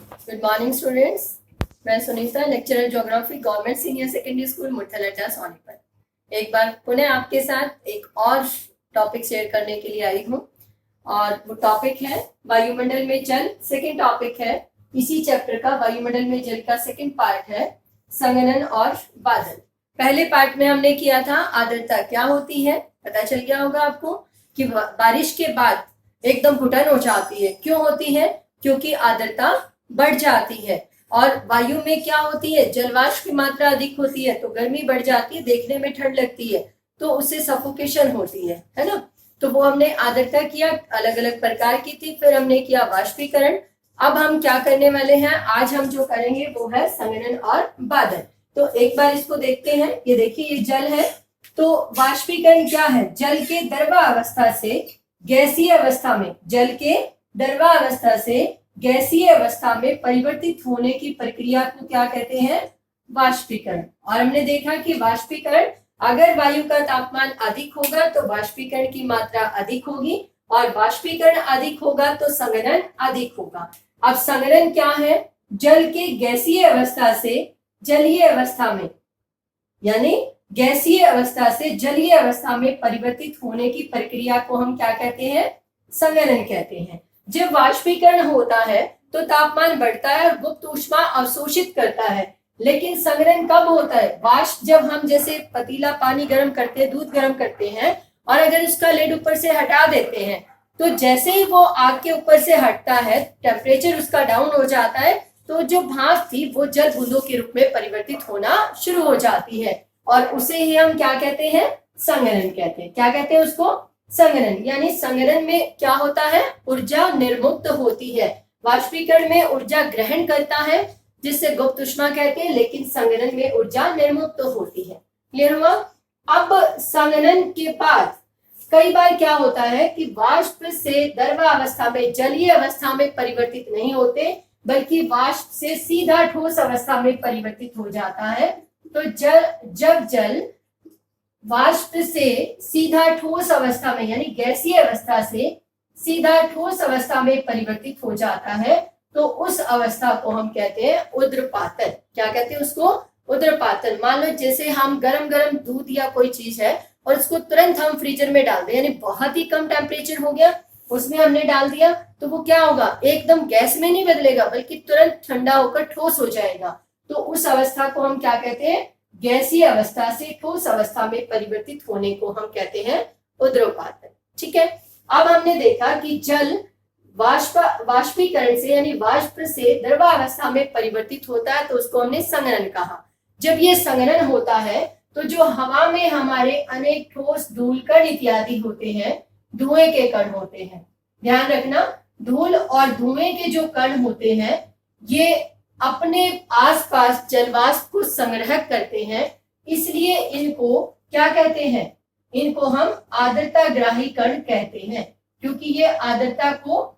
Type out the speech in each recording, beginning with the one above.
Good morning students. मैं Sunita, lecturer geography, government senior secondary school Mutthalhatta Sonipat. एक बार पुनः आपके साथ एक और टॉपिक शेयर करने के लिए आई हूँ और वो टॉपिक है वायुमंडल में जल। सेकेंड टॉपिक है इसी चैप्टर का, वायुमंडल में जल का सेकेंड पार्ट है संघनन और बादल। पहले पार्ट में हमने किया था आर्द्रता क्या होती है, पता चल गया होगा आपको कि बारिश के बाद एकदम घुटन हो जाती है। क्यों होती है? क्योंकि आर्द्रता बढ़ जाती है और वायु में क्या होती है, जलवाष्प की मात्रा अधिक होती है तो गर्मी बढ़ जाती है, देखने में ठंड लगती है तो उससे सफोकेशन होती है ना। तो वो हमने आर्द्रता किया, अलग अलग प्रकार की थी। फिर हमने किया वाष्पीकरण। अब हम क्या करने वाले हैं, आज हम जो करेंगे वो है संघनन और बादल। तो एक बार इसको देखते हैं। ये देखिए, ये जल है। तो वाष्पीकरण क्या है? जल के द्रवावस्था से गैसीय अवस्था में, जल के द्रवावस्था से गैसीय अवस्था में परिवर्तित होने की प्रक्रिया को क्या कहते हैं? वाष्पीकरण। और हमने देखा कि वाष्पीकरण, अगर वायु का तापमान अधिक होगा तो वाष्पीकरण की मात्रा अधिक होगी और वाष्पीकरण अधिक होगा तो संघनन अधिक होगा। अब संघनन क्या है? जल के गैसीय अवस्था से जलीय अवस्था में, यानी गैसीय अवस्था से जलीय अवस्था में परिवर्तित होने की प्रक्रिया को हम क्या कहते हैं? संघनन कहते हैं। जब वाष्पीकरण होता है तो तापमान बढ़ता है और गुप्त ऊष्मा अवशोषित करता है। लेकिन संघनन कब होता है? वाष्प, जब हम जैसे पतीला पानी गर्म करते हैं, दूध गर्म करते हैं और अगर उसका लेड ऊपर से हटा देते हैं तो जैसे ही वो आग के ऊपर से हटता है, टेम्परेचर उसका डाउन हो जाता है, तो जो भाप थी वो जल बूंदों के रूप में परिवर्तित होना शुरू हो जाती है और उसे ही हम क्या कहते हैं? संघनन कहते हैं। क्या कहते हैं उसको? संघनन। यानी संघनन में क्या होता है? ऊर्जा निर्मुक्त होती है। वाष्पीकरण में ऊर्जा ग्रहण करता है जिससे गुप्त ऊष्मा कहते हैं, लेकिन संघनन में ऊर्जा निर्मुक्त होती है। क्लियर हुआ? अब संघनन के बाद कई बार क्या होता है कि वाष्प से द्रवावस्था में, जलीय अवस्था में परिवर्तित नहीं होते, बल्कि वाष्प से सीधा ठोस अवस्था में परिवर्तित हो जाता है। तो जब जल वाष्प से सीधा ठोस अवस्था में, यानी गैसीय अवस्था से सीधा ठोस अवस्था में परिवर्तित हो जाता है तो उस अवस्था को हम कहते हैं ऊर्ध्वपातन। क्या कहते हैं उसको? ऊर्ध्वपातन। मान लो जैसे हम गरम गरम दूध या कोई चीज है और उसको तुरंत हम फ्रीजर में डाल दें, यानी बहुत ही कम टेम्परेचर हो गया, उसमें हमने डाल दिया, तो वो क्या होगा? एकदम गैस में नहीं बदलेगा बल्कि तुरंत ठंडा होकर ठोस हो जाएगा। तो उस अवस्था को हम क्या कहते हैं? गैसीय अवस्था से ठोस अवस्था में परिवर्तित होने को हम कहते हैं ऊर्ध्वपातन। ठीक है। अब हमने देखा कि जल वाष्पीकरण से, यानी वाष्प से द्रवावस्था में परिवर्तित होता है तो उसको हमने संघनन कहा। जब ये संघनन होता है तो जो हवा में हमारे अनेक ठोस धूल कण इत्यादि होते हैं, धुएं के कण होते हैं, ध्यान रखना, धूल और धुएं के जो कण होते हैं ये अपने आसपास जलवाष्प को संग्रह करते हैं, इसलिए इनको क्या कहते हैं? इनको हम आर्द्रताग्राही कण कहते हैं, क्योंकि ये आर्द्रता को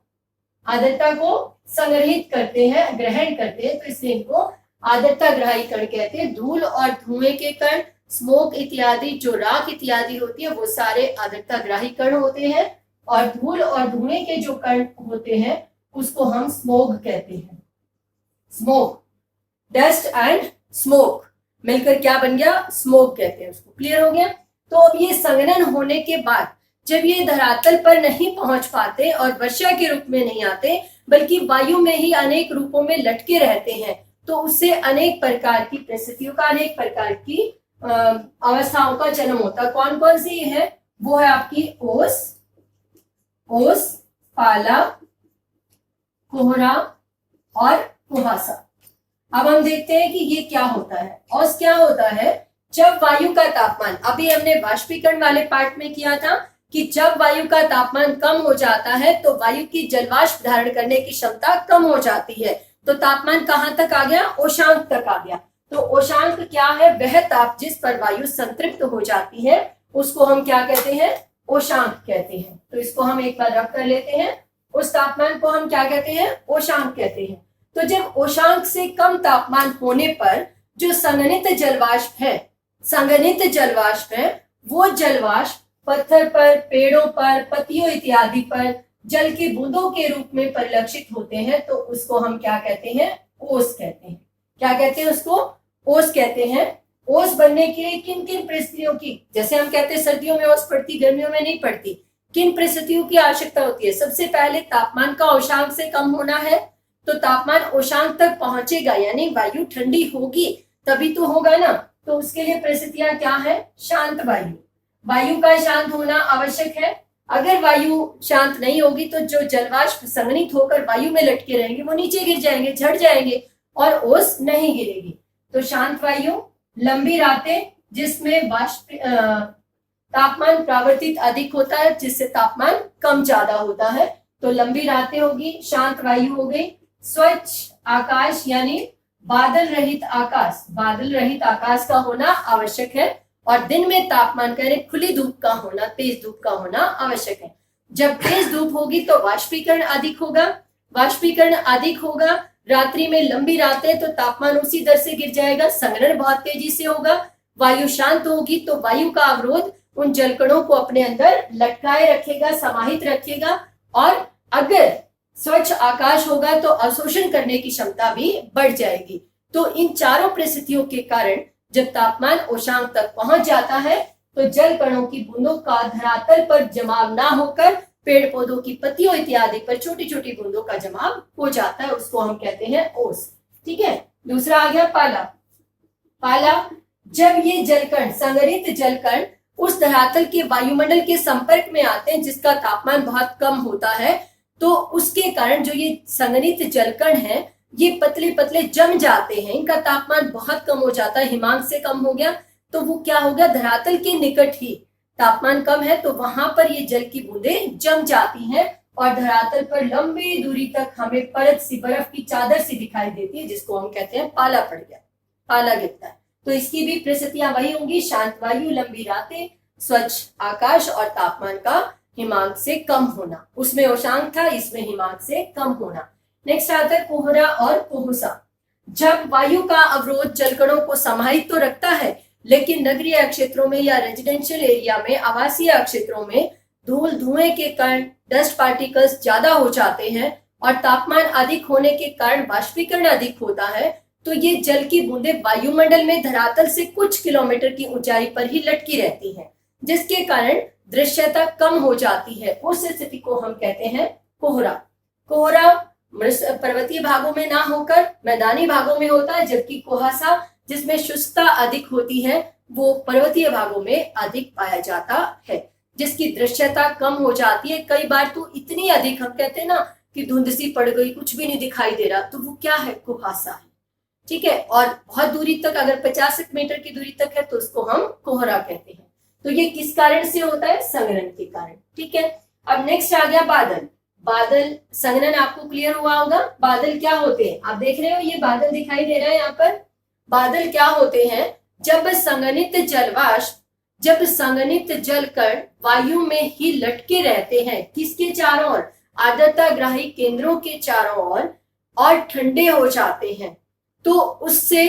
संग्रहित करते हैं, ग्रहण करते हैं, तो इसलिए इनको आर्द्रताग्राही कण कहते हैं। धूल और धुएं के कण, स्मोक इत्यादि, जो राख इत्यादि होती है वो सारे आर्द्रताग्राही कण होते हैं और धूल और धुएं के जो कण होते हैं उसको हम स्मोग कहते हैं। स्मोक, डस्ट एंड स्मोक मिलकर क्या बन गया? स्मोक कहते हैं उसको। क्लियर हो गया? तो अब ये संघनन होने के बाद जब ये धरातल पर नहीं पहुंच पाते और वर्षा के रूप में नहीं आते बल्कि वायु में ही अनेक रूपों में लटके रहते हैं, तो उससे अनेक प्रकार की परिस्थितियों का, अनेक प्रकार की अवस्थाओं का जन्म होता है। कौन कौन सी है? वो है आपकी ओस, पाला, कोहरा और कुहासा। अब हम देखते हैं कि ये क्या होता है। ओस क्या होता है? जब वायु का तापमान, अभी हमने वाष्पीकरण वाले पार्ट में किया था कि जब वायु का तापमान कम हो जाता है तो वायु की जलवाष्प धारण करने की क्षमता कम हो जाती है, तो तापमान कहां तक आ गया? ओशांक तक आ गया। तो ओशांक क्या है? वह ताप जिस पर वायु संतृप्त हो जाती है उसको हम क्या कहते हैं? ओशांक कहते हैं। तो इसको हम एक बार रख कर लेते हैं। उस तापमान को हम क्या कहते हैं? ओशांक कहते हैं। तो जब ओशांक से कम तापमान होने पर जो संघनित जलवाष्प है वो जलवाष्प पत्थर पर, पेड़ों पर, पत्तियों इत्यादि पर जल के बूंदों के रूप में परिलक्षित होते हैं तो उसको हम क्या कहते हैं, ओस कहते हैं। क्या कहते हैं उसको, ओस कहते हैं। ओस बनने के लिए किन किन परिस्थितियों की, जैसे हम कहते हैं सर्दियों में ओस पड़ती, गर्मियों में नहीं पड़ती, किन परिस्थितियों की आवश्यकता होती है। सबसे पहले तापमान का औशांक से कम होना है, तो तापमान औशांक तक पहुंचेगा यानी वायु ठंडी होगी तभी तो होगा ना। तो उसके लिए परिस्थितियां क्या है, शांत वायु, वायु का शांत होना आवश्यक है। अगर वायु शांत नहीं होगी तो जो जलवाष्प संघनित होकर वायु में लटके रहेंगे वो नीचे गिर जाएंगे, झड़ जाएंगे और ओस नहीं गिरेगी। तो शांत वायु, लंबी रातें जिसमें वाष्प तापमान प्रावर्तित अधिक होता है जिससे तापमान कम ज्यादा होता है, तो लंबी रातें होगी, शांत वायु हो गई। स्वच्छ आकाश यानी बादल रहित आकाश, बादल रहित आकाश का होना आवश्यक है। और दिन में तापमान का खुली धूप का होना, तेज धूप का होना आवश्यक है। जब तेज धूप होगी तो वाष्पीकरण अधिक होगा, वाष्पीकरण अधिक होगा। रात्रि में लंबी रातें तो तापमान उसी दर से गिर जाएगा, संघनन बहुत तेजी से होगा। वायु शांत होगी तो वायु का अवरोध उन जलकणों को अपने अंदर लटकाए रखेगा, समाहित रखेगा। और अगर स्वच्छ आकाश होगा तो अवशोषण करने की क्षमता भी बढ़ जाएगी। तो इन चारों परिस्थितियों के कारण जब तापमान औशांक तक पहुंच जाता है तो जल कणों की बूंदों का धरातल पर जमाव ना होकर पेड़ पौधों की पत्तियों इत्यादि पर छोटी छोटी बूंदों का जमाव हो जाता है, उसको हम कहते हैं ओस। ठीक है, दूसरा आ गया पाला। पाला, जब ये जलकण, संघनित जलकण उस धरातल के वायुमंडल के संपर्क में आते हैं जिसका तापमान बहुत कम होता है, तो उसके कारण जो ये संघनित जलकण है ये पतले पतले जम जाते हैं, इनका तापमान बहुत कम हो जाता है, हिमांक से कम हो गया तो वो क्या हो गया, धरातल के निकट ही तापमान कम है तो वहां पर ये जल की बूंदें जम जाती हैं और धरातल पर लंबी दूरी तक हमें परत सी, बर्फ की चादर सी दिखाई देती है जिसको हम कहते हैं पाला पड़ गया, पाला गिरता है। तो इसकी भी परिस्थितियां वही होंगी, शांत वायु, लंबी रातें, स्वच्छ आकाश और तापमान का हिमांक से कम होना। उसमें औशांक था, इसमें हिमांक से कम होना। नेक्स्ट आता है कोहरा और कुहुसा। जब वायु का अवरोध जलकणों को समाहित तो रखता है लेकिन नगरीय क्षेत्रों में या रेजिडेंशियल एरिया में, आवासीय क्षेत्रों में धूल धुएं के कारण डस्ट पार्टिकल्स ज्यादा हो जाते हैं और तापमान अधिक होने के कारण वाष्पीकरण अधिक होता है, तो ये जल की बूंदें वायुमंडल में धरातल से कुछ किलोमीटर की ऊंचाई पर ही लटकी रहती हैं, जिसके कारण दृश्यता कम हो जाती है। उस स्थिति को हम कहते हैं कोहरा। कोहरा पर्वतीय भागों में ना होकर मैदानी भागों में होता है, जबकि कुहासा जिसमें शुष्कता अधिक होती है वो पर्वतीय भागों में अधिक पाया जाता है, जिसकी दृश्यता कम हो जाती है। कई बार तो इतनी अधिक, हम कहते हैं ना कि धुंध सी पड़ गई, कुछ भी नहीं दिखाई दे रहा, तो वो क्या है, कुहासा है। ठीक है, और बहुत दूरी तक, अगर 50 मीटर की दूरी तक है तो उसको हम कोहरा कहते हैं। तो ये किस कारण से होता है, संघनन के कारण। ठीक है, अब नेक्स्ट आ गया बादल। बादल, संघनन आपको क्लियर हुआ होगा। बादल क्या होते हैं, आप देख रहे हो ये बादल दिखाई दे रहा है यहाँ पर। बादल क्या होते हैं, जब संघनित जलवाष्प, जब संघनित जलकण वायु में ही लटके रहते हैं, किसके चारों ओर, आर्द्रता ग्राही केंद्रों के चारों ओर, और ठंडे हो जाते हैं, तो उससे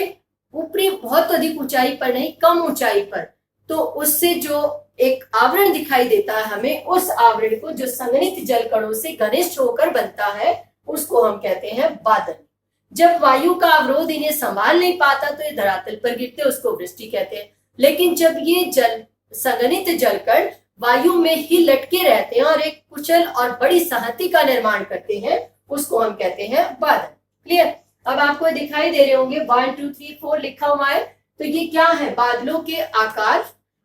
ऊपरी बहुत अधिक ऊंचाई पर नहीं, कम ऊंचाई पर, तो उससे जो एक आवरण दिखाई देता है हमें, उस आवरण को जो संघनित जलकणों से घनिष्ठ होकर बनता है उसको हम कहते हैं बादल। जब वायु का अवरोध इन्हें संभाल नहीं पाता तो ये धरातल पर गिरते, उसको वृष्टि कहते हैं। लेकिन जब ये जल, संघनित जलकण वायु में ही लटके रहते हैं और एक कुशल और बड़ी संहति का निर्माण करते हैं, उसको हम कहते हैं बादल। क्लियर, अब आपको दिखाई दे रहे होंगे 1 2 3 4 लिखा हुआ है। तो ये क्या है, बादलों के आकार,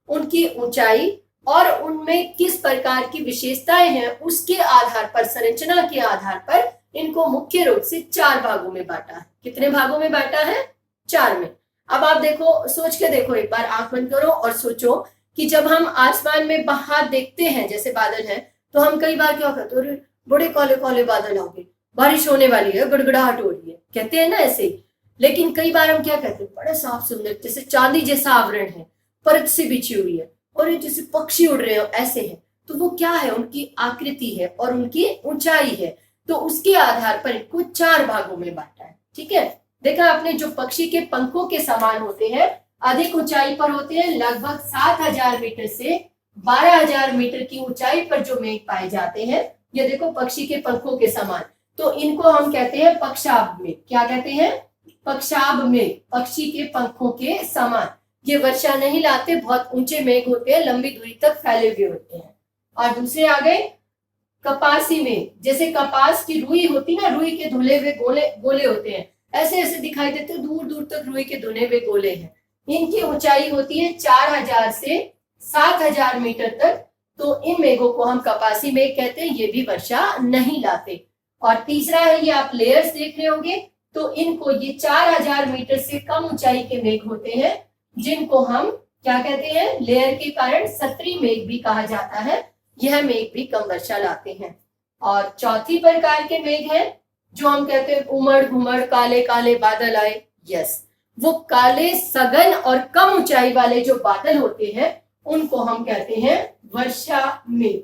उनकी ऊंचाई और उनमें किस प्रकार की विशेषताएं हैं उसके आधार पर, संरचना के आधार पर इनको मुख्य रूप से 4 भागों में बांटा है। कितने भागों में बांटा है, 4 में। अब आप देखो, सोच के देखो, एक बार आंख बंद करो और सोचो कि जब हम आसमान में बाहर देखते हैं जैसे बादल है, तो हम कई बार क्या कहते हैं, बड़े काले काले बादल हो गए, बारिश होने वाली है, गड़गड़ाहट हो रही है, कहते हैं ना ऐसे। लेकिन कई बार हम क्या कहते हैं, बड़ा साफ सुंदर, जैसे चांदी जैसा आवरण है, परत से बिछी हुई है और ये जैसे पक्षी उड़ रहे हो ऐसे है। तो वो क्या है, उनकी आकृति है और उनकी ऊंचाई है, तो उसके आधार पर इनको 4 भागों में बांटा है। ठीक है, देखा आपने, जो पक्षी के पंखों के समान होते हैं, अधिक ऊंचाई पर होते हैं, लगभग 7000 मीटर से 12000 मीटर की ऊंचाई पर जो मेघ पाए जाते हैं, ये देखो पक्षी के पंखों के समान, तो इनको हम कहते हैं पक्षाभ मेघ। क्या कहते हैं? पक्षाभ मेघ, पक्षी के पंखों के समान। ये वर्षा नहीं लाते, बहुत ऊंचे मेघ होते हैं, लंबी दूरी तक फैले हुए होते हैं। और दूसरे आ गए कपासी मेघ। जैसे कपास की रुई होती ना, रुई के धुले हुए गोले गोले होते हैं, ऐसे ऐसे दिखाई देते हैं, दूर दूर तक रुई के धुले हुए गोले हैं। इनकी ऊंचाई होती है 4000 से 7000 मीटर तक, तो इन मेघों को हम कपासी मेघ कहते हैं। ये भी वर्षा नहीं लाते। और तीसरा है, ये आप लेयर्स देख रहे होंगे, तो इनको, ये 4000 मीटर से कम ऊंचाई के मेघ होते हैं, जिनको हम क्या कहते हैं? लेयर के कारण सत्री मेघ भी कहा जाता है। यह मेघ भी कम वर्षा लाते हैं। और चौथी प्रकार के मेघ हैं जो हम कहते हैं उमड़ घुमड़ काले काले बादल आए। यस, वो काले सघन और कम ऊंचाई वाले जो बादल होते हैं उनको हम कहते हैं वर्षा मेघ।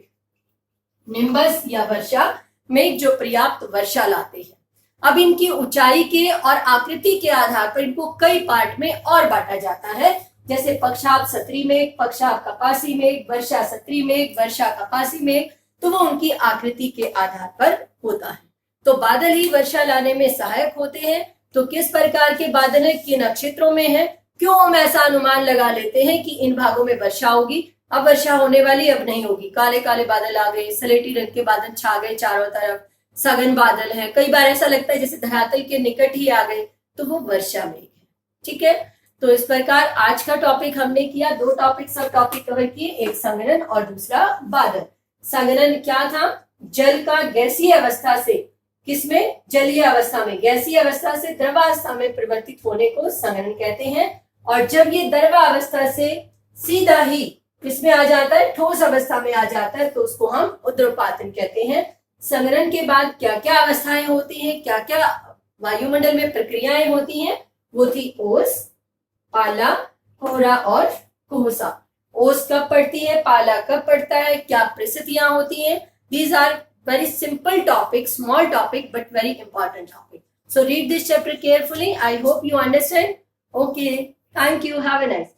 निम्बस या वर्षा मेघ जो पर्याप्त वर्षा लाते हैं। अब इनकी ऊंचाई के और आकृति के आधार पर इनको कई पार्ट में और बांटा जाता है, जैसे पक्षाभ सत्री मेघ, पक्षाभ कपासी मेघ, वर्षा सत्री मेघ, वर्षा कपासी मेघ। तो वो उनकी आकृति के आधार पर होता है। तो बादल ही वर्षा लाने में सहायक होते हैं। तो किस प्रकार के बादल है, किन नक्षत्रों में है, क्यों हम ऐसा अनुमान लगा लेते हैं कि इन भागों में वर्षा होगी? अब वर्षा होने वाली, अब नहीं होगी। काले काले बादल आ गए, सलेटी रंग के बादल छा गए चारों तरफ, सघन बादल है, कई बार ऐसा लगता है जैसे धरातल के निकट ही आ गए, तो वो वर्षा मेघ है। ठीक है, तो इस प्रकार आज का टॉपिक हमने किया, 2 टॉपिक सब टॉपिक कवर किए, एक संघनन और दूसरा बादल। संघनन क्या था? जल का गैसीय अवस्था से, किसमें? जलीय अवस्था में, गैसीय अवस्था से द्रवावस्था में परिवर्तित होने को संघनन कहते हैं। और जब ये द्रवावस्था से सीधा ही किसमें आ जाता है? ठोस अवस्था में आ जाता है, तो उसको हम ऊर्ध्वपातन कहते हैं। संघनन के बाद क्या क्या अवस्थाएं होती हैं, क्या क्या वायुमंडल में प्रक्रियाएं होती हैं? वो थी ओस, पाला, कोहरा और कुहुसा। ओस कब पड़ती है, पाला कब पड़ता है, क्या परिस्थितियां होती हैं? These are very simple topics, small topic but very important topic. So read this chapter carefully. I hope you understand. Okay, thank you. Have a nice day.